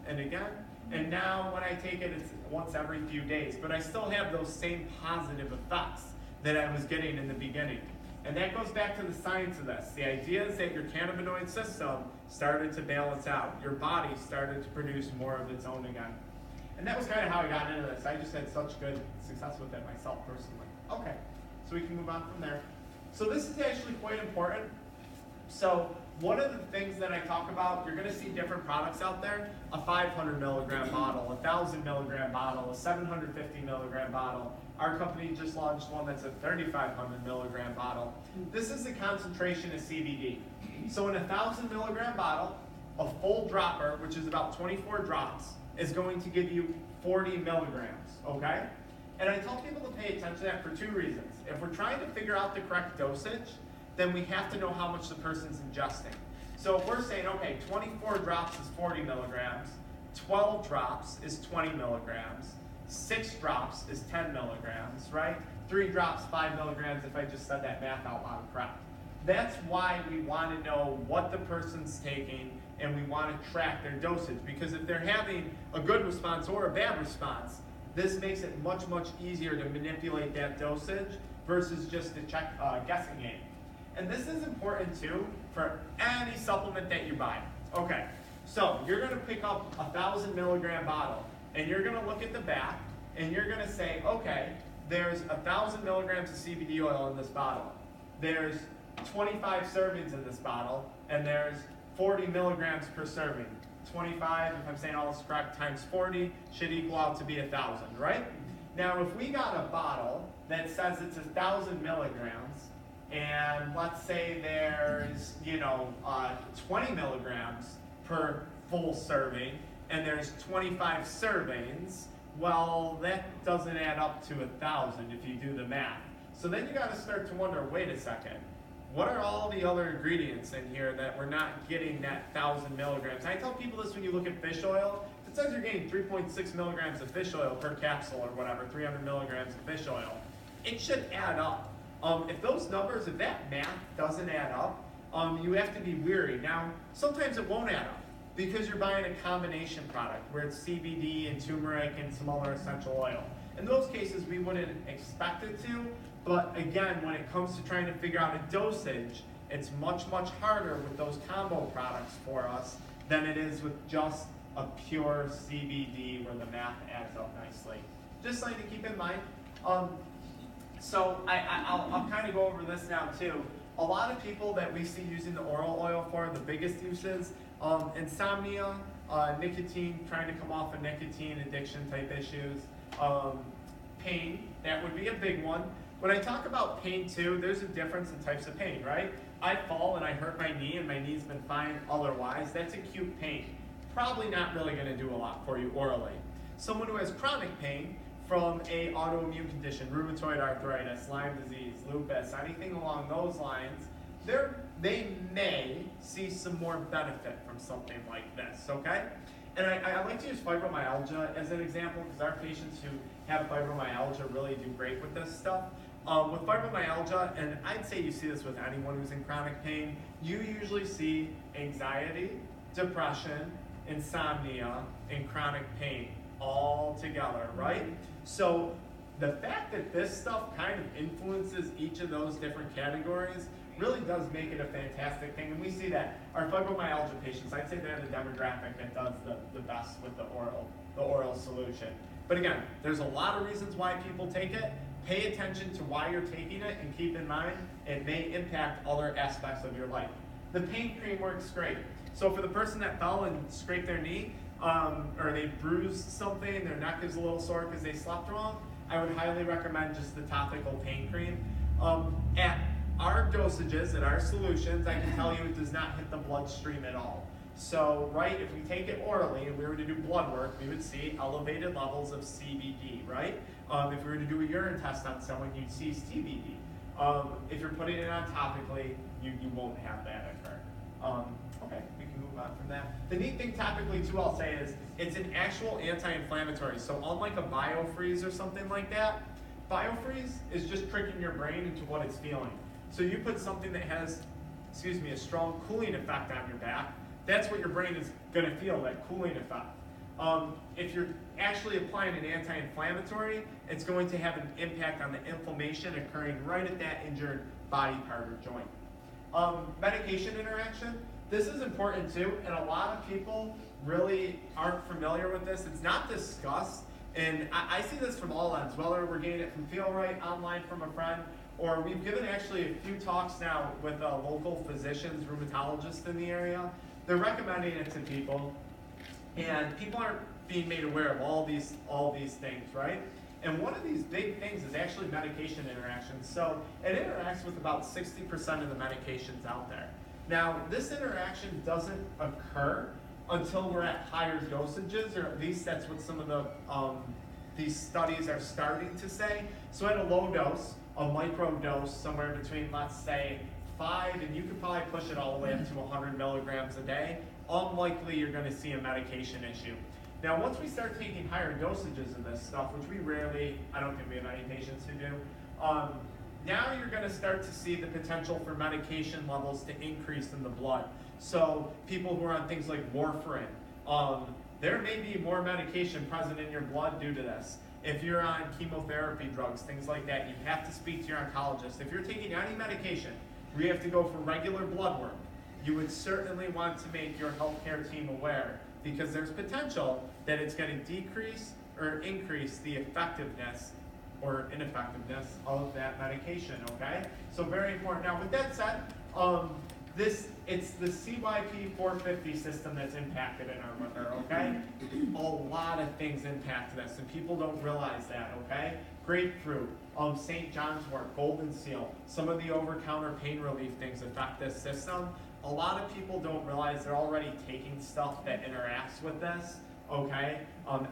and again. And now when I take it, it's once every few days. But I still have those same positive effects that I was getting in the beginning. And that goes back to the science of this. The idea is that your cannabinoid system started to balance out. Your body started to produce more of its own again. And that was kind of how I got into this. I just had such good success with it myself personally. Okay, so we can move on from there. So this is actually quite important. So one of the things that I talk about, you're gonna see different products out there, a 500 milligram bottle, a 1,000 milligram bottle, a 750 milligram bottle. Our company just launched one that's a 3,500 milligram bottle. This is the concentration of CBD. So in a 1,000 milligram bottle, a full dropper, which is about 24 drops, is going to give you 40 milligrams, okay? And I tell people to pay attention to that for two reasons. If we're trying to figure out the correct dosage, then we have to know how much the person's ingesting. So if we're saying, okay, 24 drops is 40 milligrams, 12 drops is 20 milligrams, 6 drops is 10 milligrams, right? 3 drops, 5 milligrams, if I just said that math out loud correct. That's why we want to know what the person's taking, and we want to track their dosage, because if they're having a good response or a bad response, this makes it much, much easier to manipulate that dosage versus just a guessing game. And this is important too for any supplement that you buy. Okay, so you're gonna pick up a 1,000 milligram bottle, and you're gonna look at the back, and you're gonna say, okay, there's 1,000 milligrams of CBD oil in this bottle. There's 25 servings in this bottle, and there's 40 milligrams per serving. 25, if I'm saying all this correct, times 40 should equal out to be 1,000, right? Now, if we got a bottle that says it's 1,000 milligrams, and let's say there's, 20 milligrams per full serving, and there's 25 servings, well, that doesn't add up to 1,000 if you do the math. So then you gotta start to wonder, wait a second, what are all the other ingredients in here that we're not getting that 1,000 milligrams? And I tell people this when you look at fish oil. If it says you're getting 3.6 milligrams of fish oil per capsule or whatever, 300 milligrams of fish oil, it should add up. If those numbers, if that math doesn't add up, you have to be weary. Now, sometimes it won't add up because you're buying a combination product where it's CBD and turmeric and some other essential oil. In those cases, we wouldn't expect it to, but again, when it comes to trying to figure out a dosage, it's much, much harder with those combo products for us than it is with just a pure CBD where the math adds up nicely. Just something to keep in mind. So I'll kind of go over this now too. A lot of people that we see using the oral oil for, the biggest uses, insomnia, nicotine, trying to come off of nicotine addiction type issues, pain, that would be a big one. When I talk about pain too, there's a difference in types of pain, right? I fall and I hurt my knee and my knee's been fine otherwise. That's acute pain. Probably not really gonna do a lot for you orally. Someone who has chronic pain from a autoimmune condition, rheumatoid arthritis, Lyme disease, lupus, anything along those lines, they may see some more benefit from something like this, okay? And I like to use fibromyalgia as an example because our patients who have fibromyalgia really do great with this stuff. With fibromyalgia, and I'd say you see this with anyone who's in chronic pain, you usually see anxiety, depression, insomnia, and chronic pain all together, right? So the fact that this stuff kind of influences each of those different categories really does make it a fantastic thing. And we see that our fibromyalgia patients, I'd say they're the demographic that does the best with the oral solution. But again, there's a lot of reasons why people take it. Pay attention to why you're taking it and keep in mind it may impact other aspects of your life. The pain cream works great. So for the person that fell and scraped their knee, or they bruised something, their neck is a little sore because they slept wrong, I would highly recommend just the topical pain cream. At our dosages, at our solutions, I can tell you it does not hit the bloodstream at all. So, right, if we take it orally and we were to do blood work, we would see elevated levels of CBD, right? If we were to do a urine test on someone, you'd see CBD. If you're putting it on topically, you won't have that occur. Okay, we can move on from that. The neat thing topically too, I'll say, is it's an actual anti-inflammatory. So unlike a biofreeze or something like that, biofreeze is just tricking your brain into what it's feeling. So you put something that has, a strong cooling effect on your back. that's what your brain is going to feel, that cooling effect. If you're actually applying an anti-inflammatory, it's going to have an impact on the inflammation occurring right at that injured body part or joint. Medication interaction, this is important too, and a lot of people really aren't familiar with this. It's not discussed, and I see this from all ends, whether we're getting it from Feel Right, online from a friend, or we've given actually a few talks now with local physicians, rheumatologists in the area. They're recommending it to people, and people aren't being made aware of all these things, right? And one of these big things is actually medication interactions. So it interacts with about 60% of the medications out there. Now, this interaction doesn't occur until we're at higher dosages, or at least that's what some of the these studies are starting to say. So at a low dose, a micro dose, somewhere between, let's say, 5, and you could probably push it all the way up to 100 milligrams a day, unlikely you're going to see a medication issue. Now, once we start taking higher dosages of this stuff, which we rarely, I don't think we have any patients who do, now you're going to start to see the potential for medication levels to increase in the blood. So people who are on things like warfarin, there may be more medication present in your blood due to this. If you're on chemotherapy drugs, things like that, you have to speak to your oncologist. If you're taking any medication where you have to go for regular blood work, you would certainly want to make your healthcare team aware, because there's potential that it's going to decrease or increase the effectiveness or ineffectiveness of that medication, okay? So very important. Now, with that said, it's the CYP 450 system that's impacted in our liver, okay? A lot of things impact this, and people don't realize that, okay? Grapefruit, St. John's wort, golden seal, some of the over-counter pain relief things affect this system. A lot of people don't realize they're already taking stuff that interacts with this, okay?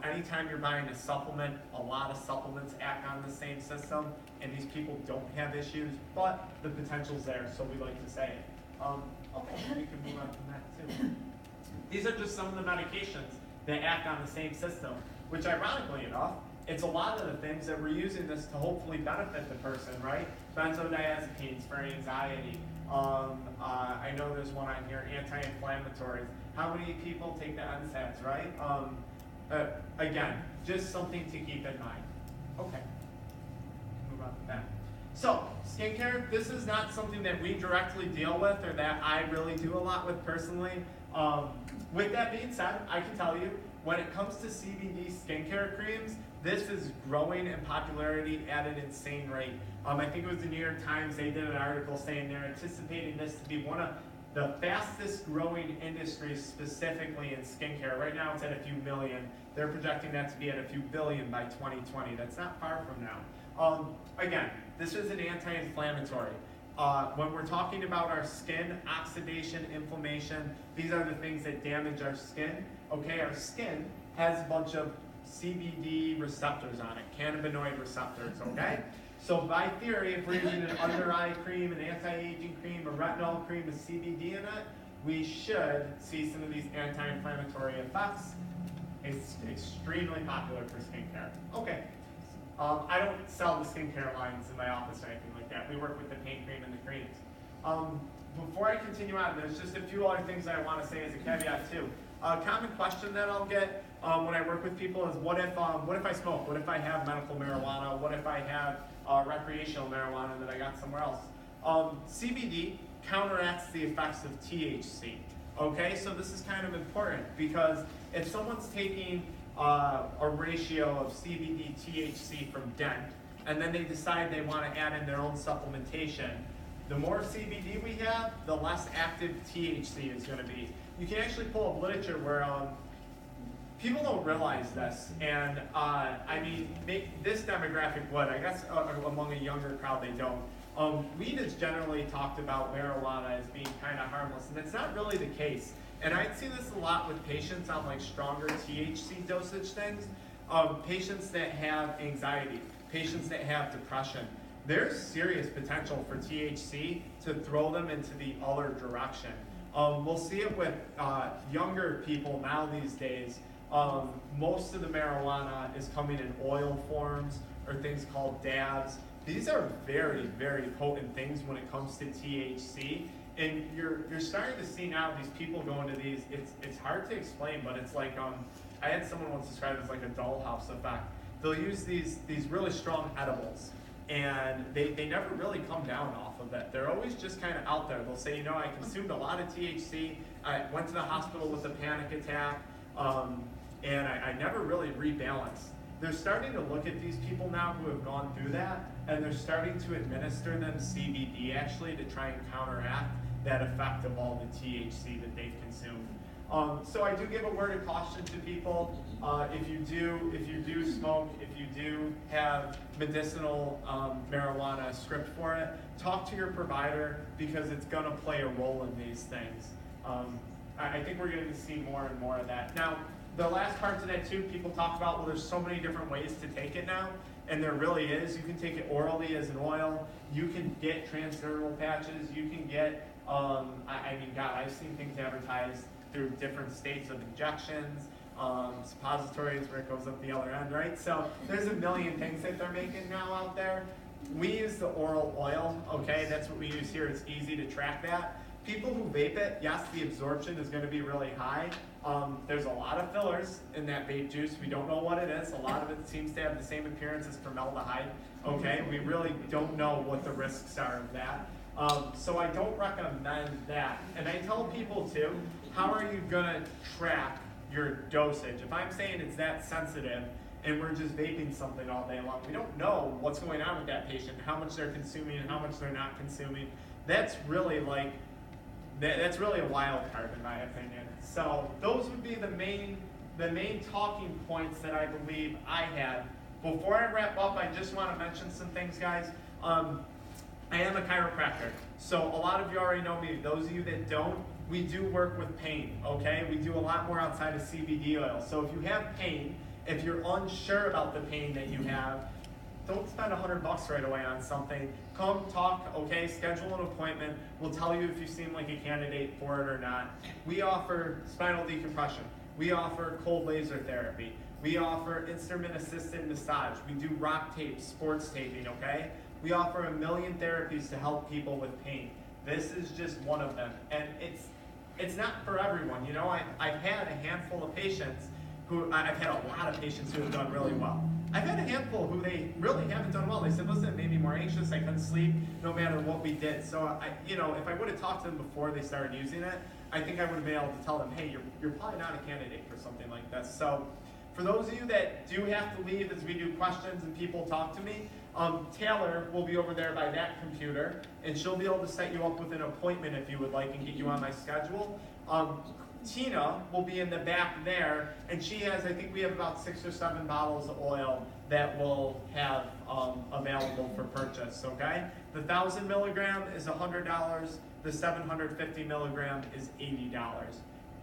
Anytime you're buying a supplement, a lot of supplements act on the same system, and these people don't have issues, but the potential's there, so we like to say it. Okay, we can move on from that too. These are just some of the medications that act on the same system, which ironically enough, it's a lot of the things that we're using this to hopefully benefit the person, right? Benzodiazepines for anxiety. I know there's one on here, anti-inflammatories. How many people take the NSAIDs, right? Again, just something to keep in mind. Okay, move on to that. So, skincare, this is not something that we directly deal with or that I really do a lot with personally. With that being said, I can tell you, when it comes to CBD skincare creams, this is growing in popularity at an insane rate. I think it was the New York Times, they did an article saying they're anticipating this to be one of the fastest growing industries specifically in skincare. Right now it's at a few million. They're projecting that to be at a few billion by 2020. That's not far from now. Again, this is an anti-inflammatory. When we're talking about our skin, oxidation, inflammation, these are the things that damage our skin. Okay, our skin has a bunch of CBD receptors on it, cannabinoid receptors, okay? So by theory, if we're using an under eye cream, an anti-aging cream, a retinol cream with CBD in it, we should see some of these anti-inflammatory effects. It's extremely popular for skincare. Okay. I don't sell the skincare lines in my office or anything like that. We work with the paint cream and the creams. Before I continue on, there's just a few other things I want to say as a caveat too. A common question that I'll get when I work with people is, what if I smoke? What if I have medical marijuana? What if I have recreational marijuana that I got somewhere else? CBD counteracts the effects of THC. Okay, so this is kind of important because if someone's taking a ratio of CBD THC from Dent, and then they decide they want to add in their own supplementation, the more CBD we have, the less active THC is going to be. You can actually pull up literature where people don't realize this, and I mean, this demographic would, I guess among a younger crowd they don't. Weed is generally talked about marijuana as being kind of harmless, and it's not really the case. And I see this a lot with patients on like stronger THC dosage things. Patients that have anxiety, patients that have depression, there's serious potential for THC to throw them into the other direction. We'll see it with younger people now these days. Most of the marijuana is coming in oil forms or things called dabs. These are very, very potent things when it comes to THC. And you're starting to see now these people go into these, it's hard to explain, but it's like, I had someone once describe it as like a dollhouse effect. They'll use these really strong edibles, and they never really come down off of it. They're always just kind of out there. They'll say, you know, I consumed a lot of THC, I went to the hospital with a panic attack, and I never really rebalanced. They're starting to look at these people now who have gone through that, and they're starting to administer them CBD actually to try and counteract that effect of all the THC that they've consumed. So I do give a word of caution to people. If you do smoke, if you do have medicinal marijuana script for it, talk to your provider, because it's gonna play a role in these things. I think we're going to see more and more of that. Now, the last part to that too, people talk about, well, there's so many different ways to take it now, and there really is. You can take it orally as an oil. You can get transdermal patches. You can get, I mean, God, I've seen things advertised through different states of injections, suppositories where it goes up the other end, right? So there's a million things that they're making now out there. We use the oral oil, okay? That's what we use here. It's easy to track that. People who vape it, yes, the absorption is going to be really high. There's a lot of fillers in that vape juice. We don't know what it is. A lot of it seems to have the same appearance as formaldehyde. Okay, we really don't know what the risks are of that. So I don't recommend that. And I tell people too, how are you going to track your dosage? If I'm saying it's that sensitive and we're just vaping something all day long, we don't know what's going on with that patient, how much they're consuming and how much they're not consuming. That's really like, that's really a wild card in my opinion. So those would be the main talking points that I believe I had. Before I wrap up, I just want to mention some things, guys. I am a chiropractor, so a lot of you already know me. Those of you that don't, we do work with pain, okay? We do a lot more outside of CBD oil. So if you have pain, if you're unsure about the pain that you have, don't spend $100 right away on something. Come talk, okay? Schedule an appointment. We'll tell you if you seem like a candidate for it or not. We offer spinal decompression. We offer cold laser therapy. We offer instrument-assisted massage. We do rock tape, sports taping, okay? We offer a million therapies to help people with pain. This is just one of them. And it's not for everyone. You know, I've had a handful of patients I've had a lot of patients who have done really well. I've had a handful who they really haven't done well. They said, listen, it made me more anxious. I couldn't sleep no matter what we did. So, if I would have talked to them before they started using it, I think I would have been able to tell them, hey, you're probably not a candidate for something like this. So for those of you that do have to leave as we do questions and people talk to me, Taylor will be over there by that computer, and she'll be able to set you up with an appointment if you would like and get you on my schedule. Tina will be in the back there, and she has, I think we have about 6 or 7 bottles of oil that we'll have available for purchase, okay? The 1,000 milligram is $100, the 750 milligram is $80.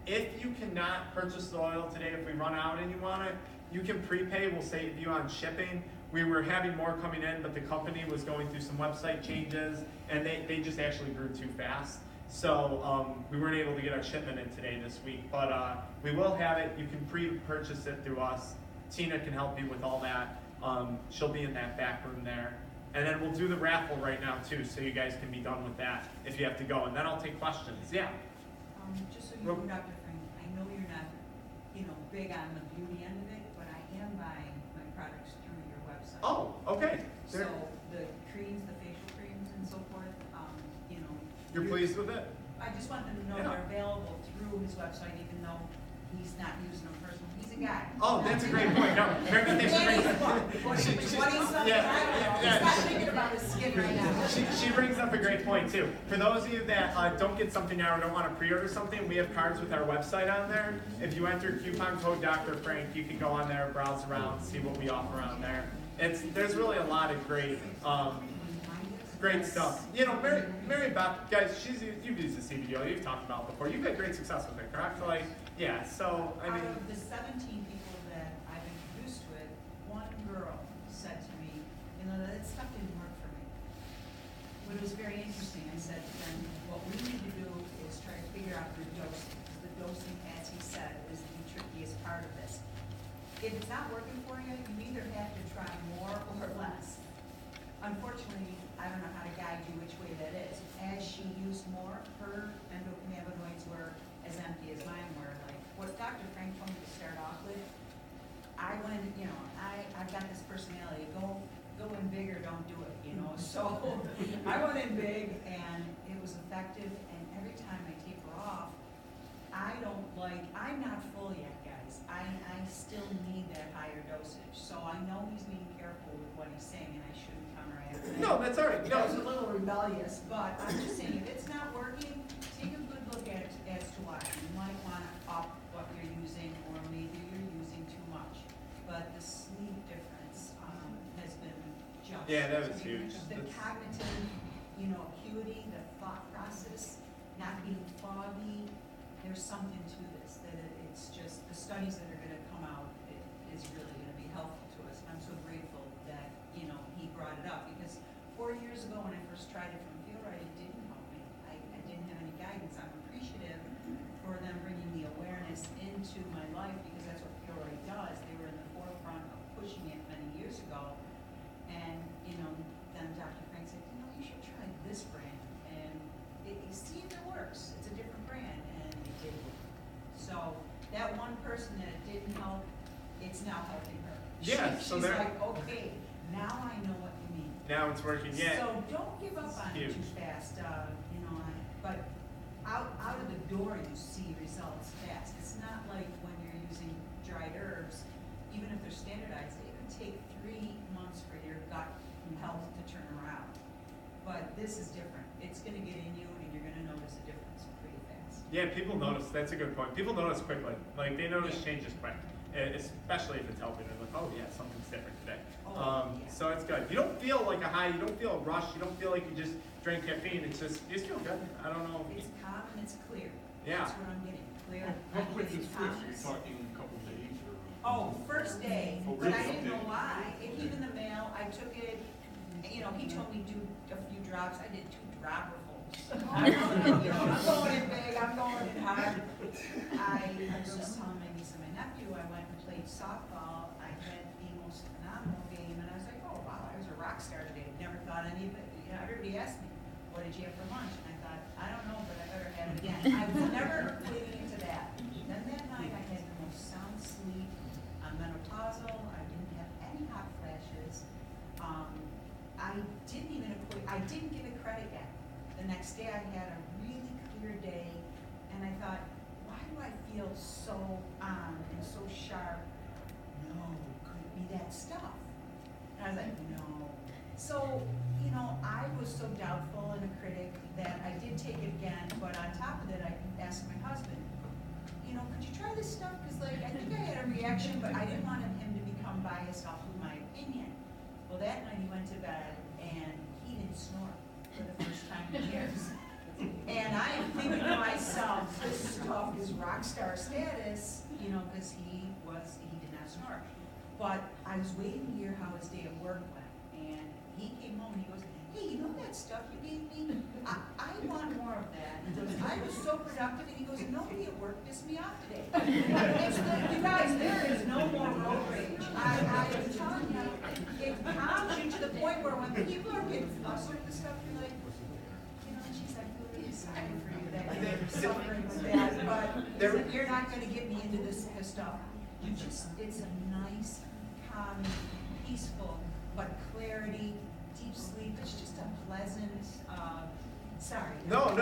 If you cannot purchase the oil today, if we run out and you want it, you can prepay, we'll save you on shipping. We were having more coming in, but the company was going through some website changes, and they just actually grew too fast. So we weren't able to get our shipment in today this week, but we will have it. You can pre-purchase it through us. Tina can help you with all that. She'll be in that back room there. And then we'll do the raffle right now too, so you guys can be done with that if you have to go. And then I'll take questions. Yeah? Just so you know, Dr. Frank, I know you're not, big on the beauty end of it, but I am buying my products through your website. Oh, okay. So the creams, the facial creams and so forth, You're pleased with it? I just want them to know Yeah. they're available through his website, even though he's not using them personally. He's a guy. Oh, that's a great point. No, Mary thinks she brings She brings up a great point too. For those of you that don't get something now or don't want to pre-order something, we have cards with our website on there. If you enter coupon code Dr. Frank, you can go on there, browse around, see what we offer on there. There's really a lot of great stuff. Mary Beth, guys, you've used the CBD oil, you've talked about it before. You've had great success with it, correct? Yeah, so, I mean. Out of the 17 people that I've introduced with, one girl said to me, that stuff didn't work for me. But it was very interesting. I said to them, what we need to do is try to figure out the dosing. Because the dosing, as he said, is the trickiest part of this. If it's not working for you, you either have to try more or less. unfortunately, I don't know how to guide you which way that is. As she used more, her endocannabinoids were as empty as mine were. Like what Dr. Frank told me to start off with, I went, you know, I've got this personality, go in big or don't do it, you know. So I went in big and it was effective, and every time I taper off, I'm not full yet, guys. I still need that higher dosage. So I know he's being careful with what he's saying, and I shouldn't counteract that. No, that's all right. I was a No. little rebellious, but I'm just saying, if it's not working, take a good look at it as to why. You might want to up what you're using, or maybe you're using too much. But the sleep difference has been just. Yeah, that was huge. The cognitive, you know, acuity, the thought process, not being foggy, there's something to this, that it's just, the studies that are gonna come out, it is really gonna be helpful to us. And I'm so grateful that, you know, he brought it up, because 4 years ago when I first tried it from Feel-Right, it didn't help me. I didn't have any guidance. I'm appreciative for them bringing the awareness into my life, because that's what Feel-Right does. They were in the forefront of pushing it many years ago. And, you know, then Dr. Frank said, you know, you should try this brand, and see if it works. It's a different brand, and it did work. So that one person that it didn't help, it's now helping her. Yeah, so she's there- like, okay, now I know what you mean. Now it's working. Yeah. So don't give up on it Huge. too fast, you know, but out of the door you see results fast. It's not like when you're using dried herbs, even if they're standardized, it could take 3 months for your gut health to turn around. But this is different. It's gonna get in you, and you're gonna notice a difference pretty fast. Yeah, people notice. That's a good point. People notice quickly. Like they notice changes quick, especially if it's helping. They're like, oh yeah, something's different today. Oh, yeah. So it's good. You don't feel like a high. You don't feel a rush. You don't feel like you just drank caffeine. It's just you just feel good. I don't know. It's calm and it's clear. Yeah. That's what I'm getting, clear. How I'm quick getting is switch? Are you calmness. talking a couple days or? Oh, first day, Oh, but I really? didn't know Okay. why. It came in the mail, I took it, you know, he told me do a few drops, I did 2 dropperfuls. You know, I'm going in big, I'm going in hard. I was just telling my niece and my nephew, I went and played softball, I had the most phenomenal game, and I was like, oh wow, I was a rock star today. Never thought any of it, you know, everybody asked me, what did you have for lunch? And I thought, I don't know, but I better have it again. I was never equating it to that. Then that night, I had the most sound sleep. I'm menopausal, I didn't have any hot flashes. I didn't give it credit yet. The next day I had a really clear day, and I thought, why do I feel so on and so sharp? No, could it be that stuff? And I was like, no. So, you know, I was so doubtful and a critic that I did take it again, but on top of it, I asked my husband, you know, could you try this stuff? Because, like, I think I had a reaction, but I didn't want him to become biased off of my opinion. Well, that night he went to bed, and he didn't snore for the first time in years. And I am thinking to myself, this stuff is rock star status, you know, because he did not snore. But I was waiting to hear how his day at work went, and he came home and he goes, hey, you know that stuff you gave me? I want more of that. He goes, I was so productive, and he goes, nobody at work pissed me off today. You guys, there is no more road rage. I am telling you, it calms you to the point where when people are getting flustered and stuff, you're like, you know, geez, I feel really sorry for you that you're suffering with that, but you're not gonna get me into this kind of stuff. You just, it's a nice, calming, peaceful, but clarity, deep sleep, it's just a pleasant, sorry. No.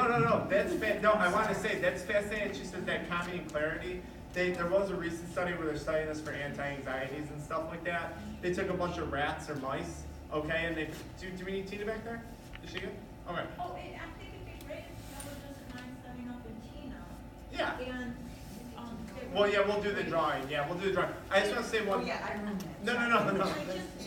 That's no. I want to say that's fascinating. She said that calming and clarity. There was a recent study where they're studying this for anti-anxieties and stuff like that. They took a bunch of rats or mice, okay, and they do we need Tina back there? Is she good? Okay. Oh, I think it'd be great if Stella doesn't mind setting up with Tina. Yeah. And, Well, yeah, we'll do the drawing. Yeah, we'll do the drawing. I just want to say one. Oh, yeah, I remember that. No. I just